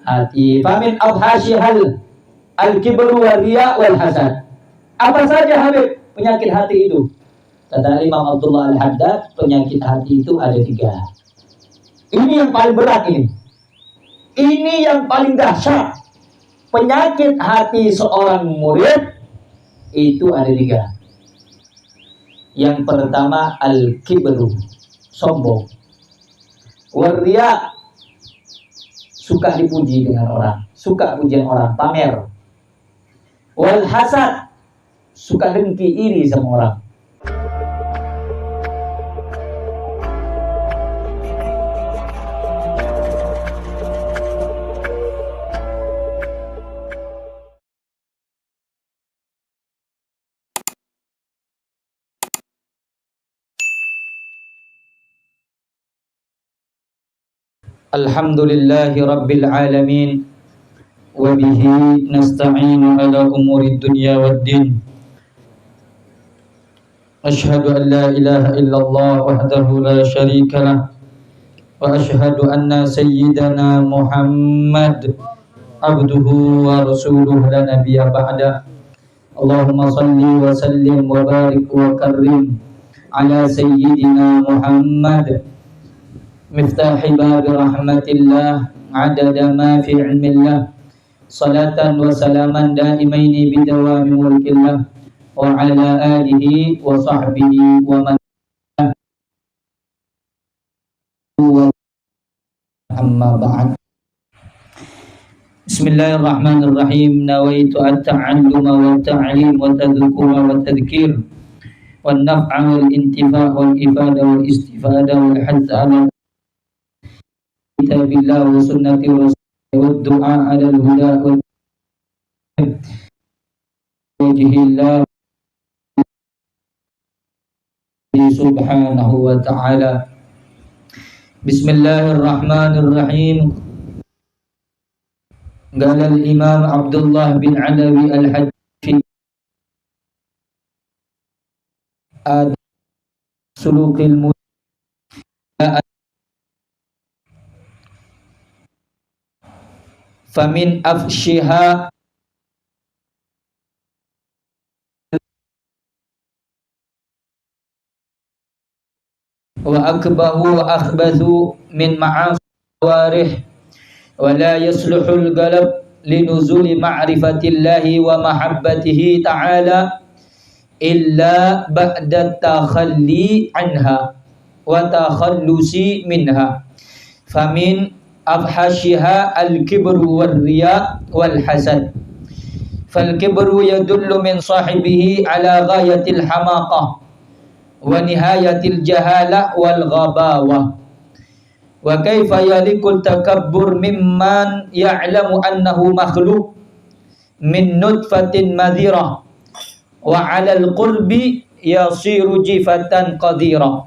hati. Famin abhashihal al-kibru wal riya wal hasad. Apa saja Habib penyakit hati itu? Kata Imam Abdullah Al-Haddad, penyakit hati itu ada 3. Ini yang paling berat ini. Ini yang paling dahsyat. Penyakit hati seorang murid itu ada 3. Yang pertama al-kibru, sombong. Wal-riya, suka dipuji dengan orang, suka pujian orang, pamer. Wal hasad, suka dengki, iri sama orang. Alhamdulillahi Rabbil Alamin, wa bihi nasta'inu ala umuri dunya waddin. Ashhadu an la ilaha illallah wahdahu la sharika lah, wa ashhadu anna sayyidana Muhammad abduhu wa rasuluhu la nabiyya ba'da. Allahumma salli wa sallim wa barik wa karrim ala sayyidina Muhammad miftahi babi rahmatillah adada ma fi ilmillah, salatan wa salaman daimaini bidawami mulkillah, wa ala alihi wa sahbihi wa man wa amma ba'd. Bismillahirrahmanirrahim. Nawaitu at-ta'alluma wa ta'lim wa tadhkura wa tadhkir wa naf'a wal intifa' wal ifada wal istifada wal hadd 'ala kitabillah wa sunnati wa du'a 'ala al-huda wa wajhillah subhanahu wa ta'ala. Bismillahirrahmanirrahim. Qala al-Imam Abdullah bin Alawi al-Hajji sulukil muda famin afshiha wa akbahu wa akhbathu min ma'aswarih wa la yasluhul galab linuzuli ma'rifatillahi wa mahabbatihi ta'ala illa ba'da takhalli anha wa takhallusi minha. Famin afhashiha al-kibru wal riya wal hasad. Fal kibru yadullu min sahibihi ala ghayatil hamaqah wa nihayatil jahalah wal ghabawah. Wa kaifa yalikul takabbur mimman ya'lamu annahu makhluq min nutfatin madhirah wa 'alal qurbi yasiru jifatan qadira.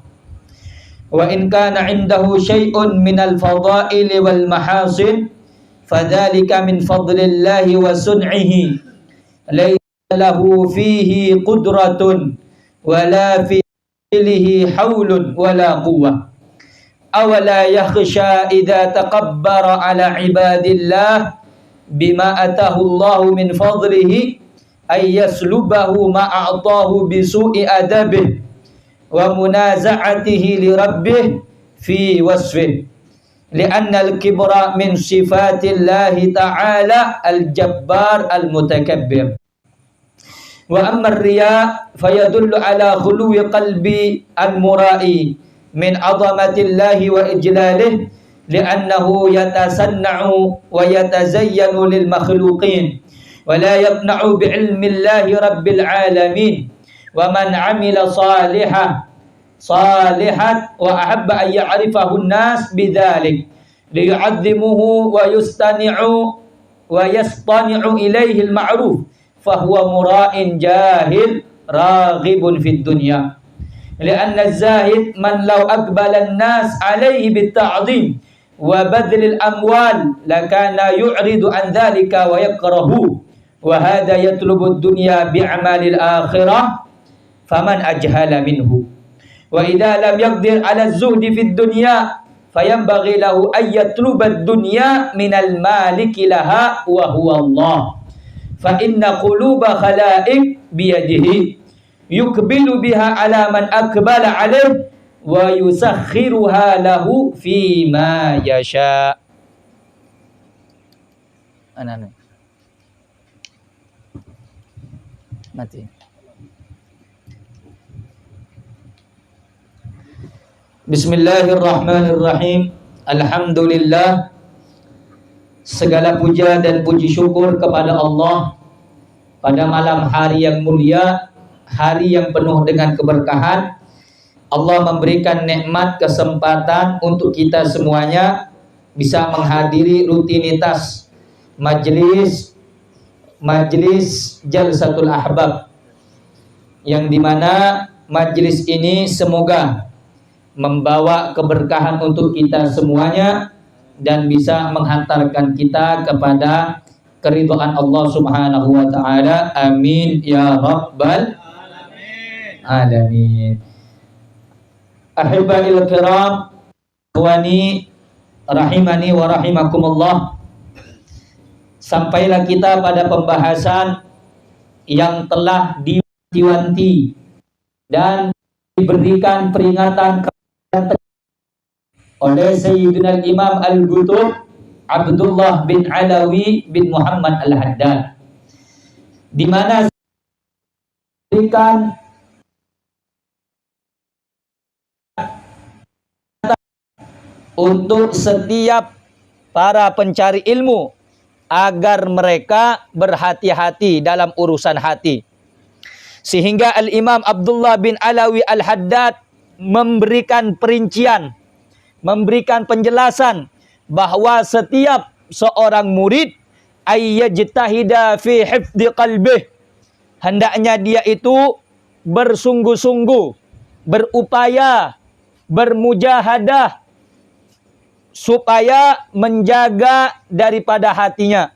Wa in kana 'indahu syai'un minal fadha'ili wal mahasin fadzalika min fadlillahi wa sun'ihi laysa lahu fihi qudratun wala fi lihi haulun wala quwwah. Awala yakhsha idza taqabbara ala ibadillah bima atahu Allahu min fadlihi ay yaslubahu ma a'tahu bisu'i adabih wa munaza'atihi li rabbih fi wasfih. Lianna al-kibra min sifatillahi ta'ala al-jabbar al-mutakabbir. Wa amma ar-riya fayadullu ala khuluwi qalbi al-mura'i min 'azamatillahi wa ijlalih li'annahu yatasanna'u wa yatazayyanu lil makhluqin wa la yaqna'u bi 'ilmillahi rabbil 'alamin. Wa man 'amila salihan wa ahabba an ya'rifahu an-nas bidzalik liyu'azzimuhu wa yastani'u ilayhi al-ma'ruf fahuwa mura'in jahil raghibun fid dunya. Lianna az-zahid man law aqbala an-nas alayhi bit-ta'zim wa badl al-amwal lakana yu'ridu an dhalika wa yakrahu wa hadha yatlubu ad-dunya bi'amali al-akhirah faman ajhala minhu. Wa idza lam yaqdir 'ala az-zuhdi fid dunya fayambaghi lahu ay yatlubad dunya minal maliki laha wa huwa Allah. Fa inna quluba khalaiq biyadihi yukbilu biha ala man akbala alaih wa yusakhiruha lahu fima yasha. Anak-anak mati. Bismillahirrahmanirrahim. Alhamdulillah. Segala puja dan puji syukur kepada Allah pada malam hari yang mulia, hari yang penuh dengan keberkahan. Allah memberikan nikmat kesempatan untuk kita semuanya bisa menghadiri rutinitas majelis Jalsatul Ahbab, yang dimana majelis ini semoga membawa keberkahan untuk kita semuanya dan bisa menghantarkan kita kepada keridhaan Allah Subhanahu wa taala. Amin ya rabbal alamin. Ahibbahil kiram, ikhwani rahimani wa rahimakumullah. Sampailah kita pada pembahasan yang telah diwanti dan diberikan peringatan oleh Sayyidina Imam Al-Qutub Abdullah bin Alawi bin Muhammad Al-Haddad, di mana diberikan untuk setiap para pencari ilmu agar mereka berhati-hati dalam urusan hati. Sehingga Al-Imam Abdullah bin Alawi Al-Haddad memberikan perincian, memberikan penjelasan bahwa setiap seorang murid ayyajtahida fi hifdzi qalbih, hendaknya dia itu bersungguh-sungguh, berupaya, bermujahadah supaya menjaga daripada hatinya,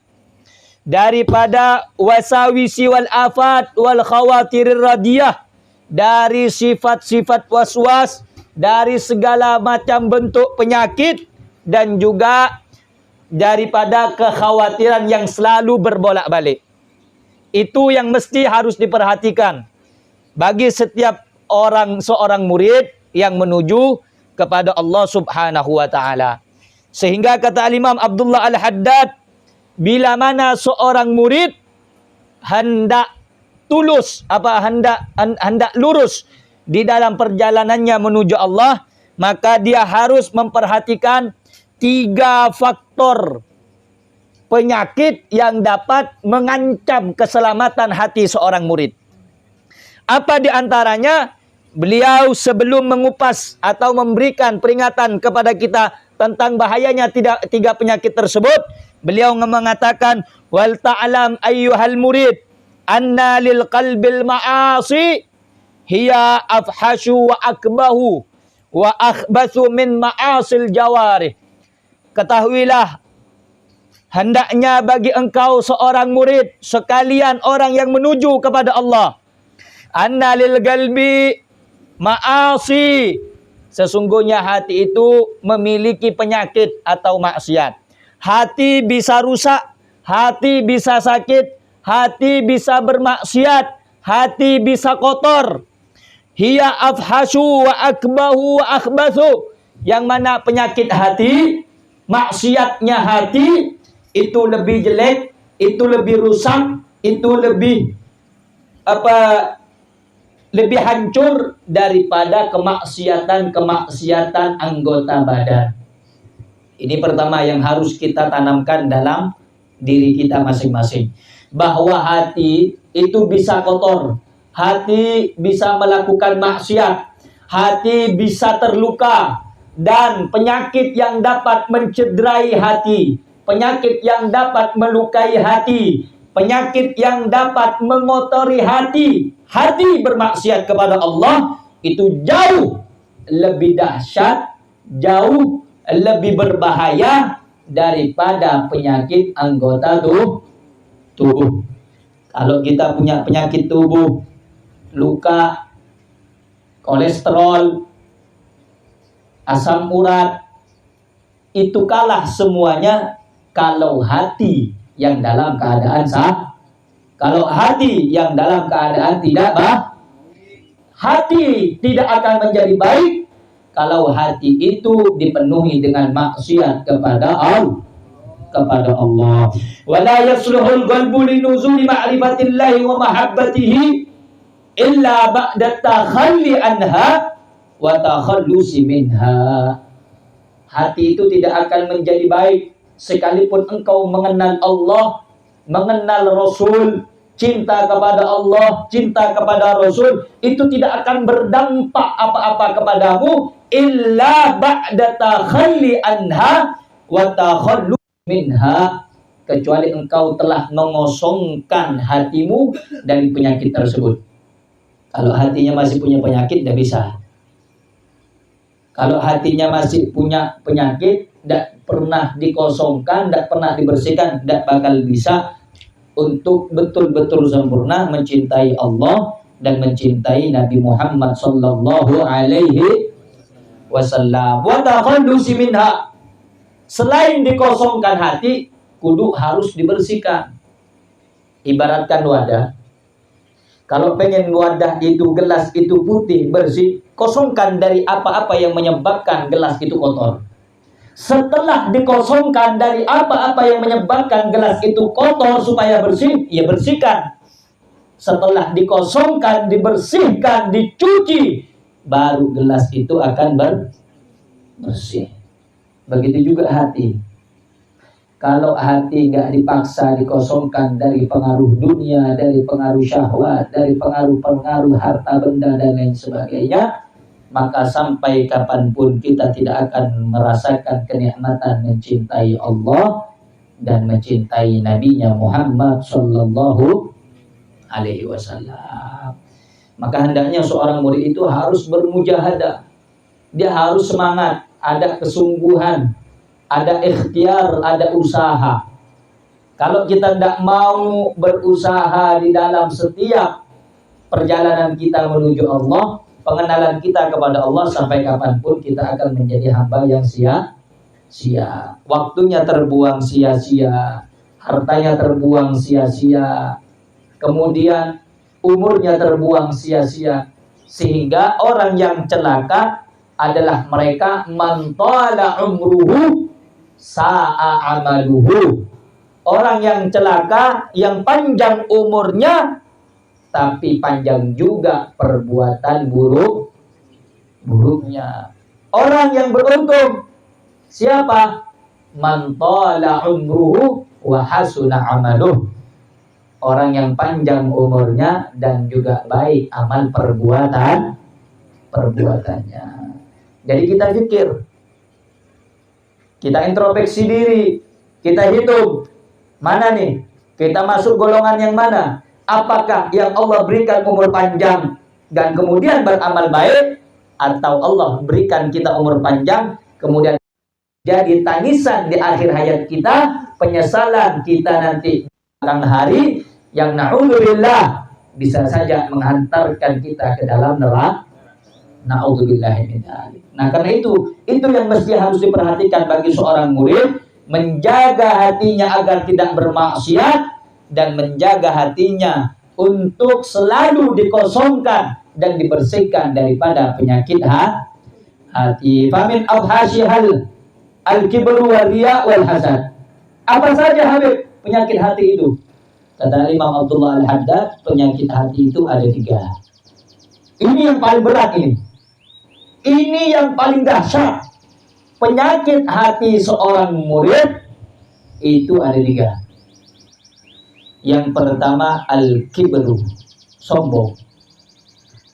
daripada wasawisi wal afat wal khawatirir radiyah, dari sifat-sifat waswas, dari segala macam bentuk penyakit, dan juga daripada kekhawatiran yang selalu berbolak-balik. Itu yang mesti harus diperhatikan bagi setiap seorang murid yang menuju kepada Allah Subhanahu wa taala. Sehingga kata Imam Abdullah Al-Haddad, bila mana seorang murid hendak tulus, hendak lurus di dalam perjalanannya menuju Allah, maka dia harus memperhatikan 3 faktor penyakit yang dapat mengancam keselamatan hati seorang murid. Apa di antaranya? Beliau sebelum mengupas atau memberikan peringatan kepada kita tentang bahayanya 3 penyakit tersebut, beliau mengatakan, wal ta'lam ayyuhal murid anna lil qalbil ma'asi hiya afhashu wa akbahu wa akhbathu min ma'asil jawarih. Ketahuilah, hendaknya bagi engkau seorang murid sekalian orang yang menuju kepada Allah, anna lil qalbi ma'asi, sesungguhnya hati itu memiliki penyakit atau maksiat. Hati bisa rusak, hati bisa sakit, hati bisa bermaksiat, hati bisa kotor. Hiya afhashu wa akbahu wa akhbathu, yang mana penyakit hati, maksiatnya hati itu lebih jelek, itu lebih rusak, itu lebih lebih hancur daripada kemaksiatan anggota badan. Ini pertama yang harus kita tanamkan dalam diri kita masing-masing, bahwa hati itu bisa kotor, hati bisa melakukan maksiat, hati bisa terluka, dan penyakit yang dapat mencederai hati, penyakit yang dapat melukai hati, penyakit yang dapat mengotori hati, hati bermaksiat kepada Allah, itu jauh lebih dahsyat, jauh lebih berbahaya daripada penyakit anggota tubuh. Kalau kita punya penyakit tubuh, luka, kolesterol, asam urat, itu kalah semuanya kalau hati yang dalam keadaan sah. Kalau hati yang dalam keadaan tidak hati tidak akan menjadi baik kalau hati itu dipenuhi dengan maksiat kepada Allah. Wala yasluhul qalbu linuzuli ma'rifatillahi wa mahabbatihi illa ba'da takhalli anha wa takhallusi minha. Hati itu tidak akan menjadi baik sekalipun engkau mengenal Allah, mengenal Rasul, cinta kepada Allah, cinta kepada Rasul, itu tidak akan berdampak apa-apa kepadamu illa ba'da takhalli anha wa takhallusi minha, kecuali engkau telah mengosongkan hatimu dari penyakit tersebut. Kalau hatinya masih punya penyakit, tidak bisa. Kalau hatinya masih punya penyakit, tidak pernah dikosongkan, tidak pernah dibersihkan, tidak bakal bisa untuk betul-betul sempurna mencintai Allah dan mencintai Nabi Muhammad sallallahu alaihi wasallam. Wa takhallusi minha. Selain dikosongkan hati, kudu harus dibersihkan. Ibaratkan wadah. Kalau pengen wadah itu, gelas itu putih, bersih, kosongkan dari apa-apa yang menyebabkan gelas itu kotor. Setelah dikosongkan dari apa-apa yang menyebabkan gelas itu kotor supaya bersih, ya bersihkan. Setelah dikosongkan, dibersihkan, dicuci, baru gelas itu akan bersih. Begitu juga hati. Kalau hati nggak dipaksa dikosongkan dari pengaruh dunia, dari pengaruh syahwat, dari pengaruh-pengaruh harta benda dan lain sebagainya, maka sampai kapanpun kita tidak akan merasakan kenikmatan mencintai Allah dan mencintai Nabi-Nya Muhammad sallallahu alaihi wasallam. Maka hendaknya seorang murid itu harus bermujahadah. Dia harus semangat, ada kesungguhan, ada ikhtiar, ada usaha. Kalau kita tidak mau berusaha di dalam setiap perjalanan kita menuju Allah, pengenalan kita kepada Allah, sampai kapanpun kita akan menjadi hamba yang sia-sia. Waktunya terbuang sia-sia, hartanya terbuang sia-sia, kemudian umurnya terbuang sia-sia. Sehingga orang yang celaka adalah mereka man tala umruhu sa'a amaluhu. Orang yang celaka, yang panjang umurnya, tapi panjang juga perbuatan buruknya. Orang yang beruntung siapa? Man tala umruhu wa hasuna amaluh. Orang yang panjang umurnya dan juga baik amal perbuatannya. Jadi kita pikir, kita introspeksi diri, kita hitung, mana nih, kita masuk golongan yang mana? Apakah yang Allah berikan umur panjang dan kemudian beramal baik, atau Allah berikan kita umur panjang kemudian jadi tangisan di akhir hayat kita, penyesalan kita nanti belakang hari yang na'udzubillah bisa saja menghantarkan kita ke dalam neraka. Na'udzubillah min dzalik. Nah, karena itu yang mesti harus diperhatikan bagi seorang murid, menjaga hatinya agar tidak bermaksiat dan menjaga hatinya untuk selalu dikosongkan dan dibersihkan daripada penyakit hati. Famin abhashihal al-kibru wal riya wal hasad. Apa saja Habib penyakit hati itu? Kata Imam Abdullah Al-Haddad, penyakit hati itu ada 3. Ini yang paling berat ini. Ini yang paling dahsyat. Penyakit hati seorang murid itu ada 3. Yang pertama al-kibru, sombong.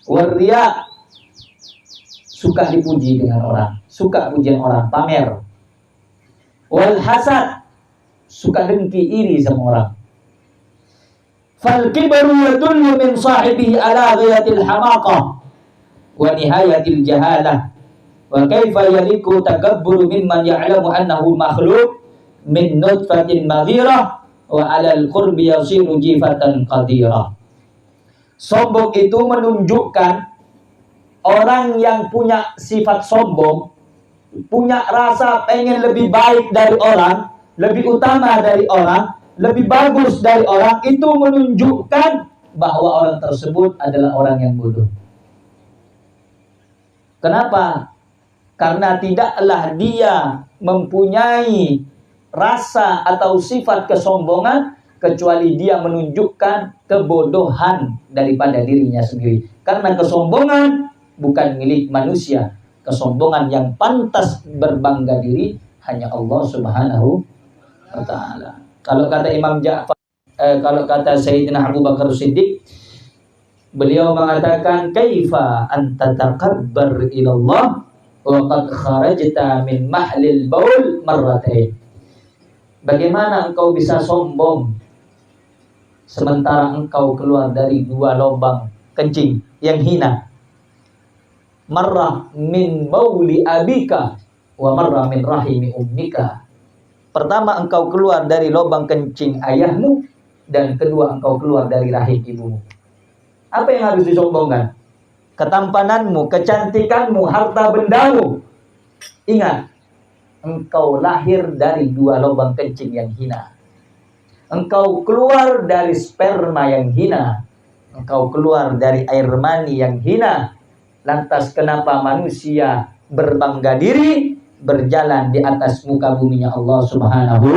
Waria, suka dipuji dengan orang, suka pujian orang, pamer. Wal hasad, suka dengki, iri sama orang. Fal kibru yadullu min sahibihi ala ghayatil hamaqah wa nihayatil jahalah wa kaifa yaliku takabburu mimman ya'lamu annahu makhluk min nutfatin maghirah wa 'alal qurbi yasiru jifatan qadirah. Sombong itu menunjukkan orang yang punya sifat sombong punya rasa pengen lebih baik dari orang, lebih utama dari orang, lebih bagus dari orang, itu menunjukkan bahwa orang tersebut adalah orang yang bodoh. Kenapa? Karena tidaklah dia mempunyai rasa atau sifat kesombongan kecuali dia menunjukkan kebodohan daripada dirinya sendiri. Karena kesombongan bukan milik manusia. Kesombongan yang pantas berbangga diri hanya Allah Subhanahu wa ta'ala. Kalau kata Imam Ja'far, kalau kata Sayyidina Abu Bakar Siddiq, beliau mengatakan, kaifa anta takabbar ilallah wa qad kharajta min mahlil baul marratain. Bagaimana engkau bisa sombong sementara engkau keluar dari 2 lubang kencing yang hina? Marrah min bauli abika wa marrah min rahimi ummika. Pertama, engkau keluar dari lubang kencing ayahmu, dan kedua, engkau keluar dari rahim ibumu. Apa yang harus disombongkan? Ketampananmu, kecantikanmu, harta bendamu. Ingat, engkau lahir dari 2 lubang kencing yang hina. Engkau keluar dari sperma yang hina. Engkau keluar dari air mani yang hina. Lantas kenapa manusia berbangga diri berjalan di atas muka buminya Allah Subhanahu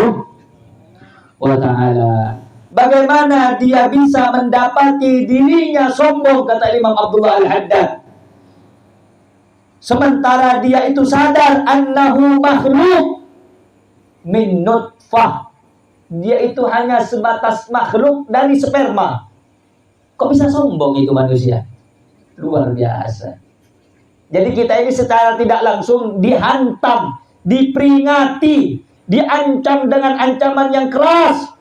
wa ta'ala? Bagaimana dia bisa mendapati dirinya sombong, kata Imam Abdullah Al-Haddad, sementara dia itu sadar annahu makhluk min nutfah. Dia itu hanya sebatas makhluk dari sperma. Kok bisa sombong itu manusia? Luar biasa. Jadi kita ini secara tidak langsung dihantam, diperingati, diancam dengan ancaman yang keras.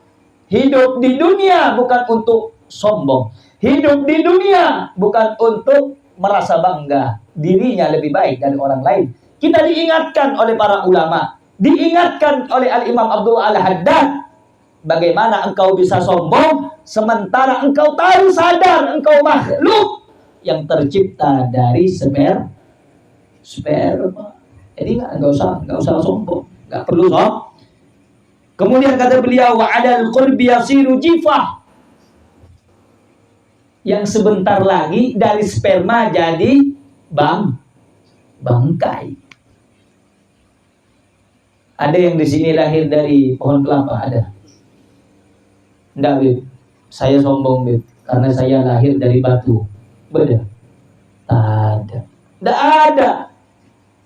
Hidup di dunia bukan untuk sombong. Hidup di dunia bukan untuk merasa bangga dirinya lebih baik dari orang lain. Kita diingatkan oleh para ulama, diingatkan oleh Al-Imam Abdullah Al-Haddad, bagaimana engkau bisa sombong sementara engkau tahu sadar engkau makhluk yang tercipta dari sperma. Jadi enggak usah sombong, enggak perlu sombong. Kemudian kata beliau, wa adal qurbi yasiru jifah. Yang sebentar lagi dari sperma jadi bangkai. Ada yang di sini lahir dari pohon kelapa, ada? Enggak, Bib. Saya sombong, Bib, karena saya lahir dari batu. Benar? Ada. Enggak ada.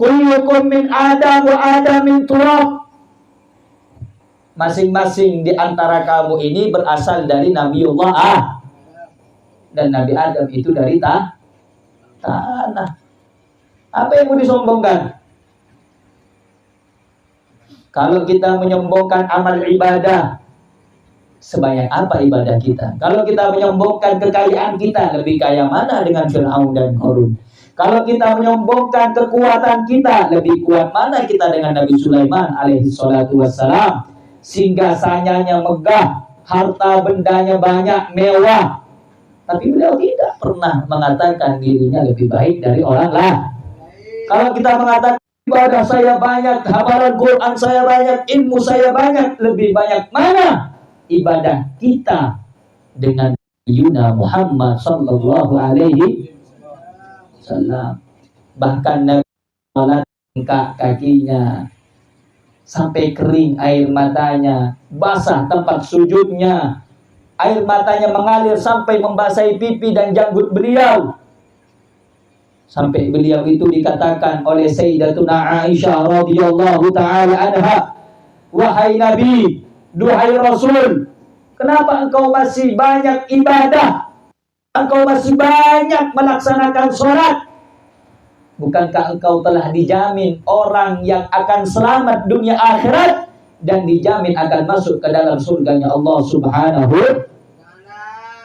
Kullukum min Adam wa Adam min turab. Masing-masing di antara kamu ini berasal dari Nabiullah dan Nabi Adam itu dari tanah. Apa yang mau disombongkan? Kalau kita menyombongkan amal ibadah, sebanyak apa ibadah kita? Kalau kita menyombongkan kekayaan kita, lebih kaya mana dengan Fir'aun dan Qarun? Kalau kita menyombongkan kekuatan kita, lebih kuat mana kita dengan Nabi Sulaiman alaihi salatu wassalam? Singgasananya megah, harta bendanya banyak, mewah. Tapi beliau tidak pernah mengatakan dirinya lebih baik dari orang lain. Kalau kita mengatakan ibadah saya banyak, hafalan Quran saya banyak, ilmu saya banyak, lebih banyak mana ibadah kita dengan Yuna Muhammad sallallahu alaihi wasallam? Bahkan Nabi salat kakinya sampai kering air matanya, basah tempat sujudnya, air matanya mengalir sampai membasahi pipi dan janggut beliau. Sampai beliau itu dikatakan oleh Sayyidatuna Aisyah radhiyallahu taala anha, wahai Nabi, duhai Rasul, kenapa engkau masih banyak ibadah? Engkau masih banyak melaksanakan sholat? Bukankah engkau telah dijamin orang yang akan selamat dunia akhirat dan dijamin akan masuk ke dalam surganya Allah Subhanahu?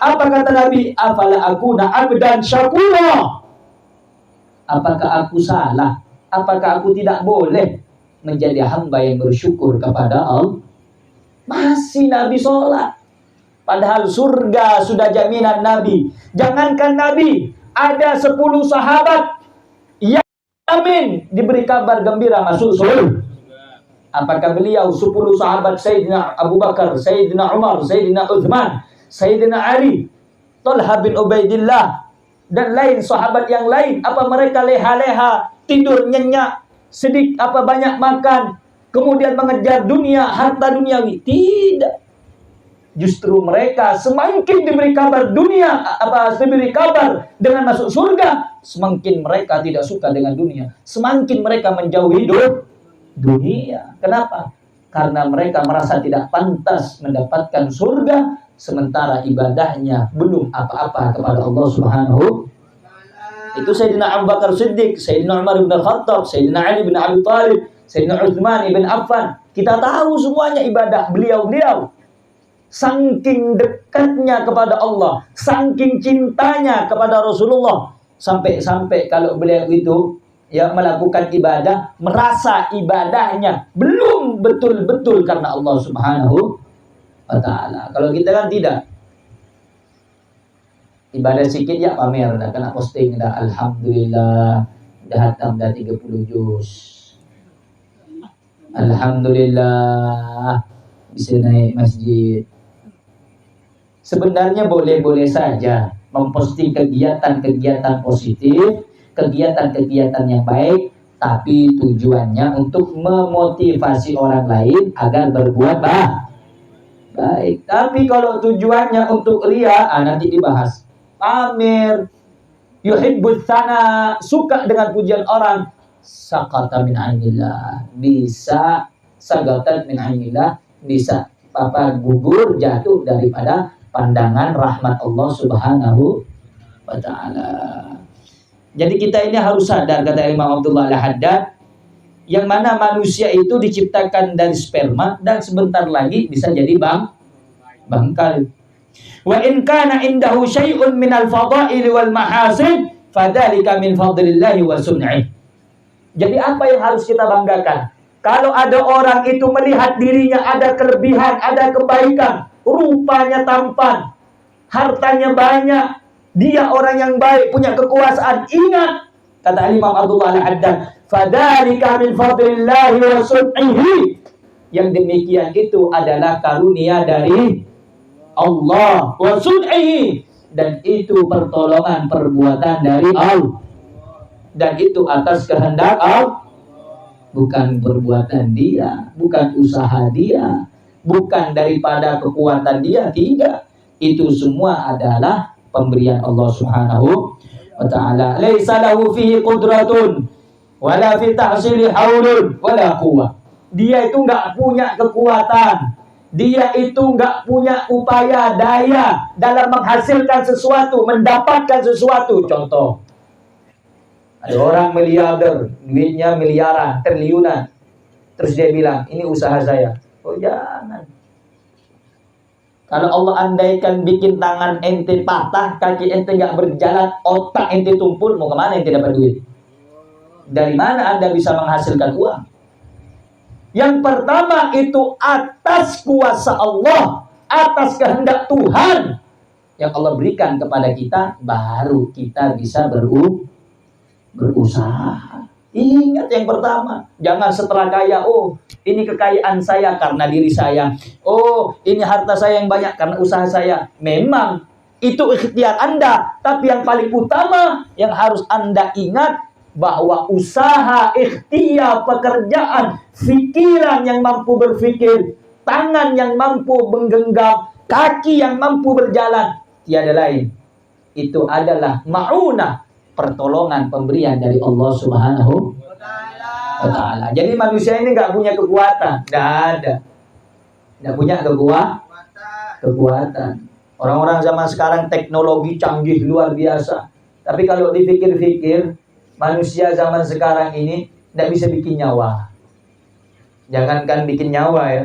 Apa kata Nabi? Afala akuna abdan syakura. Apakah aku salah? Apakah aku tidak boleh menjadi hamba yang bersyukur kepada Allah? Masih Nabi sholat. Padahal surga sudah jaminan Nabi. Jangankan Nabi, ada 10 sahabat Amin, diberi kabar gembira masuk surga. Apakah beliau 10 sahabat Sayyidina Abu Bakar, Sayyidina Umar, Sayyidina Uthman, Sayyidina Ali, Talha bin Ubaidillah, dan lain sahabat yang lain, apa mereka leha-leha, tidur nyenyak, banyak makan, kemudian mengejar dunia, harta duniawi? Tidak. Justru mereka semakin diberi kabar diberi kabar dengan masuk surga, semakin mereka tidak suka dengan dunia, semakin mereka menjauhi dunia. Kenapa? Karena mereka merasa tidak pantas mendapatkan surga, sementara ibadahnya belum apa-apa kepada Allah Subhanahu. Itu Sayyidina Abu Bakar Siddiq, Sayyidina Umar bin Khattab, Sayyidina Ali bin Abi Thalib, Sayyidina Uthman bin Affan. Kita tahu semuanya ibadah beliau-beliau. Saking dekatnya kepada Allah, saking cintanya kepada Rasulullah, sampai kalau beliau itu melakukan ibadah, merasa ibadahnya belum betul-betul karena Allah Subhanahu wa ta'ala. Kalau kita kan tidak. Ibadah sikit ya pamer, dah kena posting dah, alhamdulillah dah hatam dah 30 juz. Alhamdulillah bisa naik masjid. Sebenarnya boleh-boleh saja memposting kegiatan-kegiatan positif, kegiatan-kegiatan yang baik, tapi tujuannya untuk memotivasi orang lain agar berbuat baik. Tapi kalau tujuannya untuk riya, nanti dibahas. Pamer, yuhibbus sana, suka dengan pujian orang, sakata min ainillah, bisa sagatan min ainillah, bisa gugur jatuh daripada pandangan rahmat Allah Subhanahu wa ta'ala. Jadi kita ini harus sadar, kata Imam Abdullah Al-Haddad, yang mana manusia itu diciptakan dari sperma dan sebentar lagi bisa jadi bangkal. Wa in kana indahu syai'un minal fadail wal mahasin fadzalika min fadlillahi wa sun'ih. Jadi apa yang harus kita banggakan? Kalau ada orang itu melihat dirinya ada kelebihan, ada kebaikan, rupanya tampan, hartanya banyak, dia orang yang baik, punya kekuasaan. Ingat, kata Imam Abdullah Al-Haddad, fadzalika min fadlillahi wa sun'ihi. Yang demikian itu adalah karunia dari Allah, wa sun'ihi, dan itu pertolongan perbuatan dari Allah, dan itu atas kehendak Allah, bukan perbuatan dia, bukan usaha dia, bukan daripada kekuatan dia, tidak. Itu semua adalah pemberian Allah Subhanahu wa ta'ala. Laisa lahu fihi qudratun wala fi tahsili haulun wala quwwah. Dia itu enggak punya kekuatan, dia itu enggak punya upaya daya dalam menghasilkan sesuatu, mendapatkan sesuatu. Contoh, ada orang miliarder, duitnya miliaran, triliunan, terus dia bilang, ini usaha saya. Oh jangan. Kalau Allah andaikan bikin tangan ente patah, kaki ente nggak berjalan, otak ente tumpul, mau kemana ente dapat duit? Dari mana Anda bisa menghasilkan uang? Yang pertama itu atas kuasa Allah, atas kehendak Tuhan yang Allah berikan kepada kita, baru kita bisa berusaha. Ingat yang pertama, jangan setelah kaya, oh ini kekayaan saya karena diri saya, oh ini harta saya yang banyak karena usaha saya. Memang itu ikhtiar Anda, tapi yang paling utama yang harus Anda ingat, bahwa usaha, ikhtiar, pekerjaan, pikiran yang mampu berpikir, tangan yang mampu menggenggam, kaki yang mampu berjalan, tiada lain, itu adalah ma'unah, pertolongan, pemberian dari Allah Subhanahu wa ta'ala. Jadi manusia ini nggak punya kekuatan, nggak punya kekuatan. Orang-orang zaman sekarang teknologi canggih luar biasa, tapi kalau dipikir-pikir, manusia zaman sekarang ini tidak bisa bikin nyawa. Jangankan bikin nyawa ya,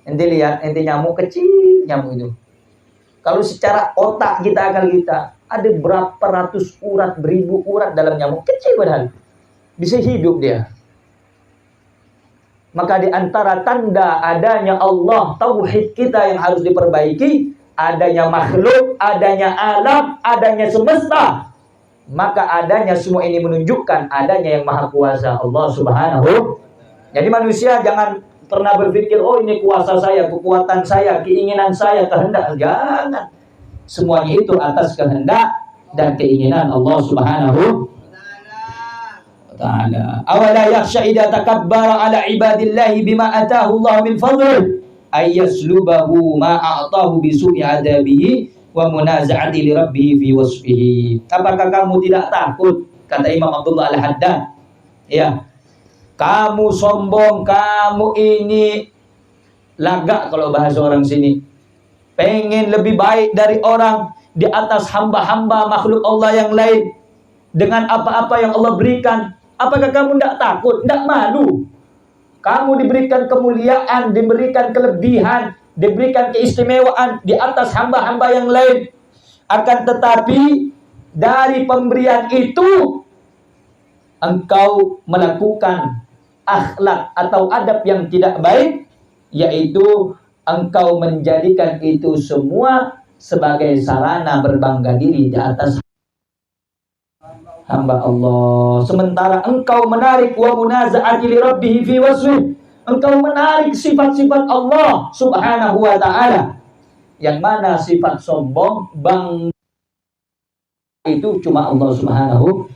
ente lihat, ente nyamuk kecil, nyamuk itu. Kalau secara otak kita, akal kita, ada berapa ratus urat, beribu urat dalam nyamuk kecil padahal bisa hidup dia. Maka di antara tanda adanya Allah, tauhid kita yang harus diperbaiki, adanya makhluk, adanya alam, adanya semesta. maka adanya semua ini menunjukkan adanya yang maha kuasa, Allah Subhanahu. Jadi manusia jangan pernah berpikir, oh ini kuasa saya, kekuatan saya, keinginan saya, kehendak. Jangan. Semuanya itu atas kehendak dan keinginan Allah Subhanahu wa ta'ala. Awala yakhsha idza takabbara ala ibadillahi bima atahu Allah min fadlih ay yaslubahu ma a'tahu bi su'i adabihi wa munaza'ati li rabbih fi wasfihi. Apakah kamu tidak takut, kata Imam Abdullah Al-Haddad, ya, kamu sombong, kamu ini lagak kalau bahasa orang sini, pengen lebih baik dari orang di atas hamba-hamba makhluk Allah yang lain dengan apa-apa yang Allah berikan. Apakah kamu tidak takut, tidak malu? Kamu diberikan kemuliaan, diberikan kelebihan, diberikan keistimewaan di atas hamba-hamba yang lain. Akan tetapi dari pemberian itu engkau melakukan akhlak atau adab yang tidak baik, yaitu engkau menjadikan itu semua sebagai sarana berbangga diri di atas hamba Allah. Sementara engkau menarik wa munaza'ati li rabbih fi wasfih, engkau menarik sifat-sifat Allah Subhanahu wa ta'ala, yang mana sifat sombong, bangga itu cuma Allah Subhanahu.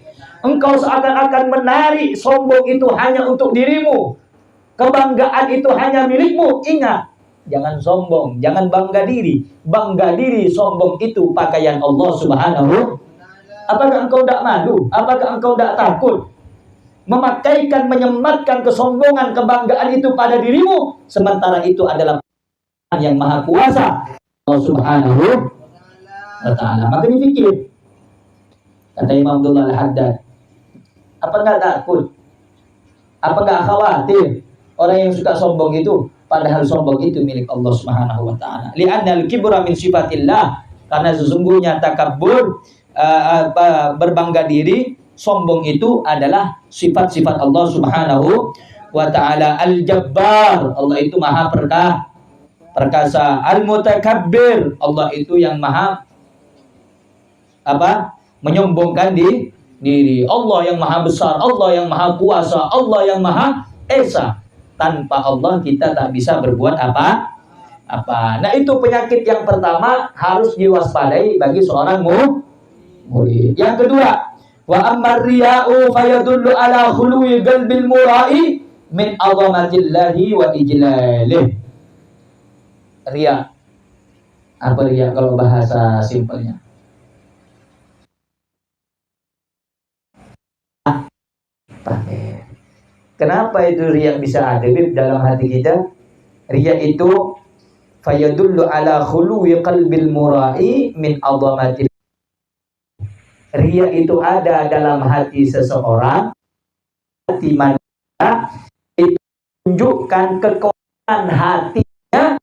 Engkau seakan-akan menarik sombong itu hanya untuk dirimu, kebanggaan itu hanya milikmu. Ingat, jangan sombong, jangan bangga diri. Bangga diri, sombong itu pakaian Allah Subhanahu. Apakah engkau tidak malu? Apakah engkau tidak takut memakaikan, menyematkan kesombongan, kebanggaan itu pada dirimu, sementara itu adalah yang maha kuasa, Allah Subhanahu wa ta'ala. Makanya fikir, kata Imam Abdullah Al-Haddad, apa enggak takut? Apa enggak khawatir orang yang suka sombong itu, padahal sombong itu milik Allah Subhanahu wa ta'ala. Li'anna al-kibra min sifatillah, karena sesungguhnya takabbur, berbangga diri, sombong itu adalah sifat-sifat Allah Subhanahu wa ta'ala. Al-Jabbar, Allah itu maha perkasa. Al-Mutakabbir, Allah itu yang maha menyombongkan diri. Allah yang maha besar, Allah yang maha kuasa, Allah yang maha esa. Tanpa Allah kita tak bisa berbuat apa. Nah, itu penyakit yang pertama harus diwaspadai bagi seorang murid. Yang kedua, wa ammar riya'u fayadullu ala khuluwi qalbil mura'i min 'azamatillahi wa ijlalih. Riya. Apa riya kalau bahasa simpelnya? Pamer. Kenapa itu riya bisa ada dalam hati kita? Riya itu fayadullu ala khuluwi qalbil mura'i min 'azamatillah. Riya itu ada dalam hati seseorang, hati manusia, itu menunjukkan kekuatan hatinya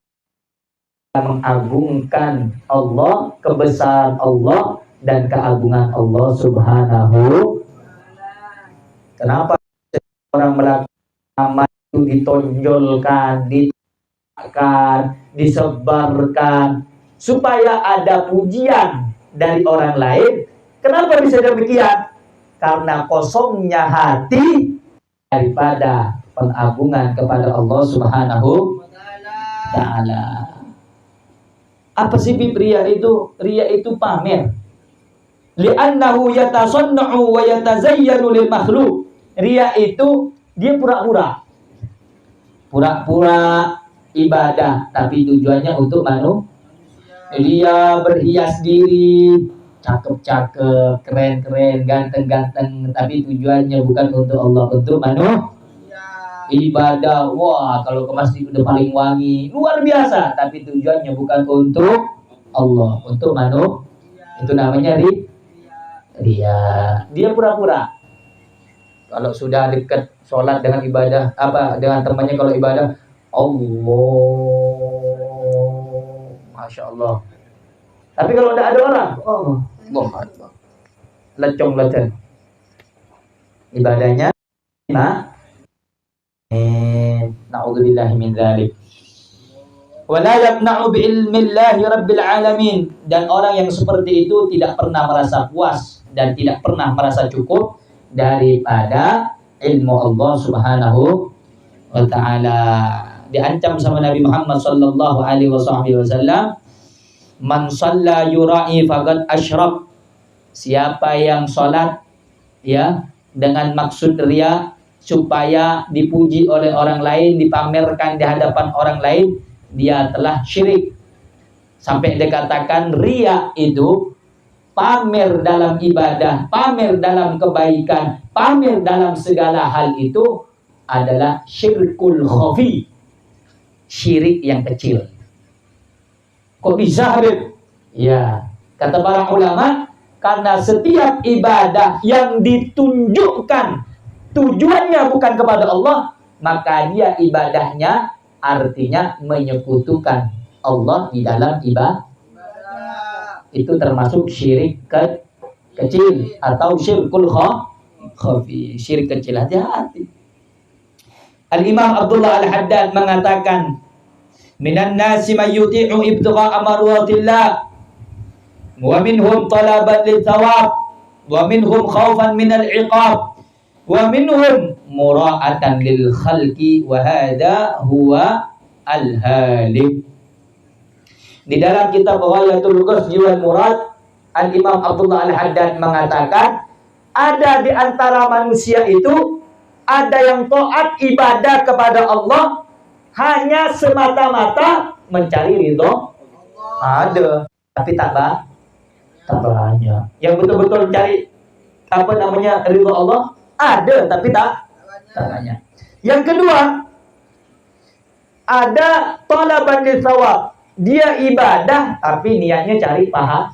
mengagungkan Allah, kebesaran Allah dan keagungan Allah Subhanahu. Kenapa orang melakukan amal itu ditonjolkan, ditakkan, disebarkan supaya ada pujian dari orang lain? Kenapa bisa demikian? Karena kosongnya hati daripada pengagungan kepada Allah Subhanahu ta'ala. Apa sih riya itu? Riya itu pamer. Li'annahu yatasanna'u wa yatazayyanu lil makhluk. Riya itu dia pura-pura. Pura-pura ibadah, tapi tujuannya untuk manusia. Dia berhias diri, cakep-cakep, keren-keren, ganteng-ganteng, tapi tujuannya bukan untuk Allah, untuk manusia. Ibadah, wah kalau ke masjid udah paling wangi, luar biasa, tapi tujuannya bukan untuk Allah, untuk manusia. Itu namanya riya. Dia pura-pura. Kalau sudah dekat sholat dengan ibadah, dengan temannya kalau ibadah, Allah, Masya Allah. Tapi kalau tidak ada orang, Allah Akbar, lecong-lecong ibadahnya. Na'udzubillahi min dzalik. Wala yaqna'u bi ilmillahi rabbil alamin. Dan orang yang seperti itu tidak pernah merasa puas dan tidak pernah merasa cukup daripada ilmu Allah Subhanahu wa taala. Diancam sama Nabi Muhammad sallallahu alaihi wasallam, man shalla yura'i faqad asyrak. Siapa yang salat ya dengan maksud riya supaya dipuji oleh orang lain, dipamerkan di hadapan orang lain, dia telah syirik. Sampai dikatakan riya itu pamer dalam ibadah, pamer dalam kebaikan, pamer dalam segala hal itu adalah syirkul khafi, syirik yang kecil. Kok bisa, Habib? Ya, kata para ulama, karena setiap ibadah yang ditunjukkan tujuannya bukan kepada Allah, maka dia ibadahnya artinya menyekutukan Allah di dalam ibadah. Itu termasuk syirik kecil atau syirkul khafi, syirik kecil. Hati-hati. Al-Imam Abdullah Al-Haddad mengatakan, minan nasi may yuti'u ibtigha'a marwatillah wa minhum talaban lil-thawab wa minhum khaufan minal 'iqab wa minhum mura'atan lil khalqi wa hadha huwa al-halik. Di dalam kitab Ghayatul Qasdi wal Murad, Al-Imam Abdullah Al-Haddad mengatakan, ada di antara manusia itu ada yang taat ibadah kepada Allah hanya semata-mata mencari ridho. Ada, tapi tak banyak. Yang betul-betul cari ridho Allah ada, tapi tak banyak. Yang kedua, ada talaban lisawab. Dia ibadah tapi niatnya cari pahala.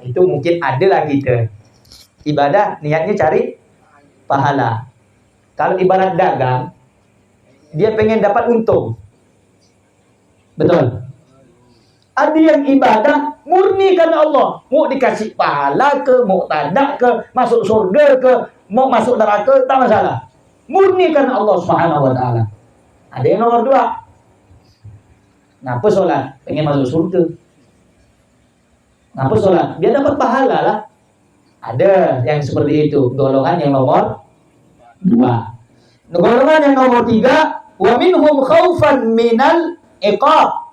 Itu mungkin ada lagi ke ibadah niatnya cari pahala. Kalau ibarat dagang, dia pengen dapat untung. Betul. Ada yang ibadah murni karena Allah, mau dikasih pahala ke, mau tadak ke, masuk surga ke, mau masuk neraka, tak masalah. Murni karena Allah Subhanahu wa taala. Ada yang nomor dua, ngapa sholat? Pengen masuk surga. Ngapa sholat? Biar dapat pahala lah. Ada yang seperti itu. Golongan yang nomor dua. Golongan yang nomor tiga, wa minhum khaufan minal iqab.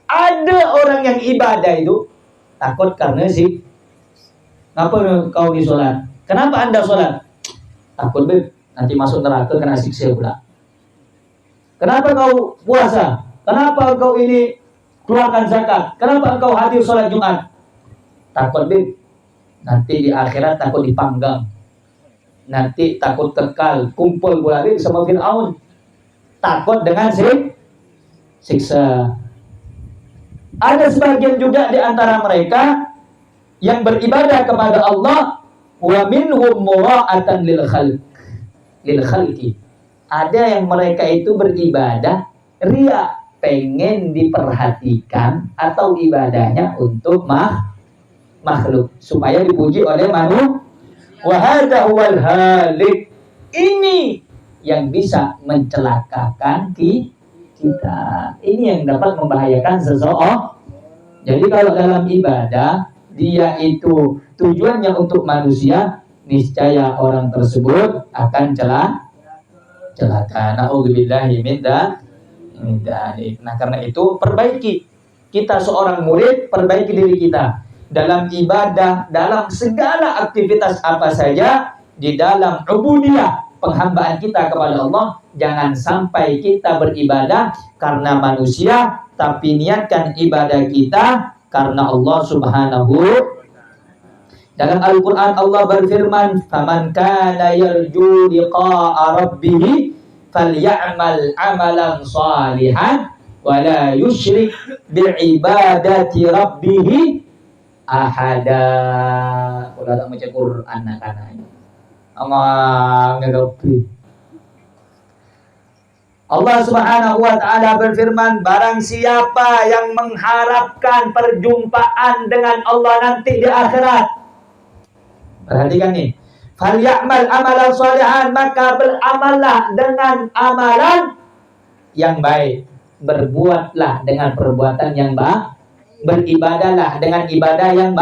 Ada orang yang ibadah itu takut karena sih. Ngapa kau di sholat? Kenapa anda sholat? Takut nanti masuk neraka kena siksa pula. Kenapa kau puasa? Kenapa engkau ini keluarkan zakat? Kenapa engkau hadir sholat Jumat? Takut nanti di akhirat takut dipanggang. Nanti takut kekal kumpul pula sama Fir'aun. Takut dengan siksa. Ada sebagian juga di antara mereka yang beribadah kepada Allah, wa minhum mura'atan lil khalqi. Ada yang mereka itu beribadah riya, pengen diperhatikan atau ibadahnya untuk makhluk supaya dipuji oleh manusia. Wa hadha huwal halik. Ini yang bisa mencelakakan kita. Ini yang dapat membahayakan seseorang. Jadi kalau dalam ibadah dia itu tujuannya untuk manusia, niscaya orang tersebut akan celaka. Na'udzubillahi min dzalik. Nah, karena itu perbaiki. Kita seorang murid, perbaiki diri kita dalam ibadah, dalam segala aktivitas apa saja, di dalam ubudiyah, penghambaan kita kepada Allah. Jangan sampai kita beribadah karena manusia, tapi niatkan ibadah kita karena Allah Subhanahu. Dalam Al-Quran Allah berfirman, faman kana yarju liqa'a rabbih falyamal amalan salihan wala yusyrik bi'ibadati rabbih ahada. Ulah tak baca Quran anak-anak. Allah Subhanahu wa taala berfirman, barang siapa yang mengharapkan perjumpaan dengan Allah nanti di akhirat. Perhatikan nih. Falyamal amalan shalihan, maka beramallah dengan amalan yang baik. Berbuatlah dengan perbuatan yang baik. Beribadahlah dengan ibadah yang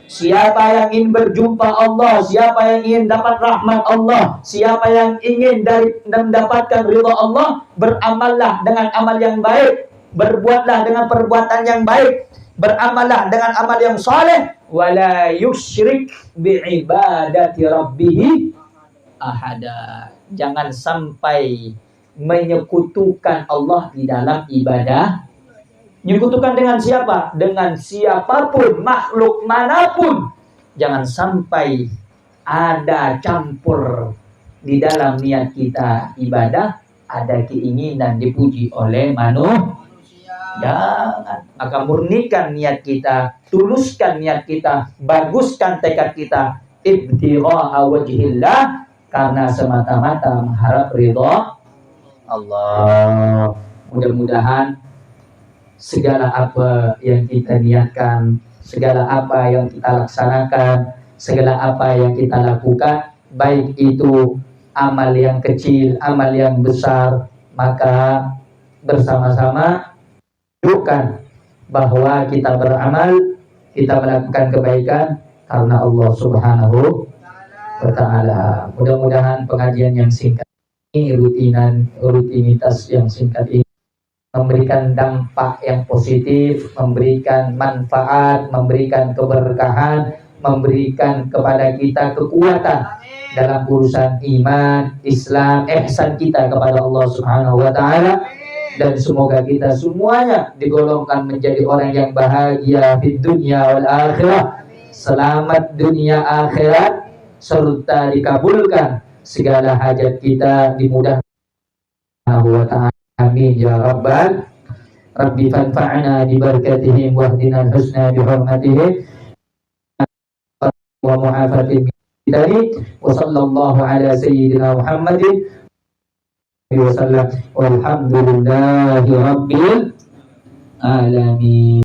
Siapa yang ingin berjumpa Allah, siapa yang ingin dapat rahmat Allah, siapa yang ingin mendapatkan ridha Allah, beramallah dengan amal yang baik, berbuatlah dengan perbuatan yang baik, beramallah dengan amal yang saleh, wala yusyrik biibadati rabbih ahada. Jangan sampai menyekutukan Allah di dalam ibadah. Menyekutukan dengan siapa? Dengan siapapun, makhluk manapun. Jangan sampai ada campur di dalam niat kita ibadah, ada keinginan dipuji oleh manusia. Jangan. Maka murnikan niat kita, tuluskan niat kita, baguskan tekad kita. Ibtigha'a wajhillah, karena semata-mata mengharap ridha Allah. Mudah-mudahan segala apa yang kita niatkan, segala apa yang kita laksanakan, segala apa yang kita lakukan, baik itu amal yang kecil, amal yang besar, maka bersama-sama tunjukkan bahwa kita beramal, kita melakukan kebaikan karena Allah Subhanahu wa Ta'ala. Mudah-mudahan pengajian yang singkat ini, rutinitas yang singkat ini memberikan dampak yang positif, memberikan manfaat, memberikan keberkahan, memberikan kepada kita kekuatan dalam urusan iman, Islam, ihsan kita kepada Allah Subhanahu wa Ta'ala. Dan semoga kita semuanya digolongkan menjadi orang yang bahagia di dunia wal akhirah, selamat dunia akhirat, serta dikabulkan segala hajat kita, dimudahkan wa ta'ala. Amin ya rabbal rabbi, fanfa'na bi barakatihim wahdina al-husna bi hurmatihim wa mu'afatin bidari wa sallallahu ala sayyidina Muhammadin wa sallam walhamdulillahi rabbil alamin.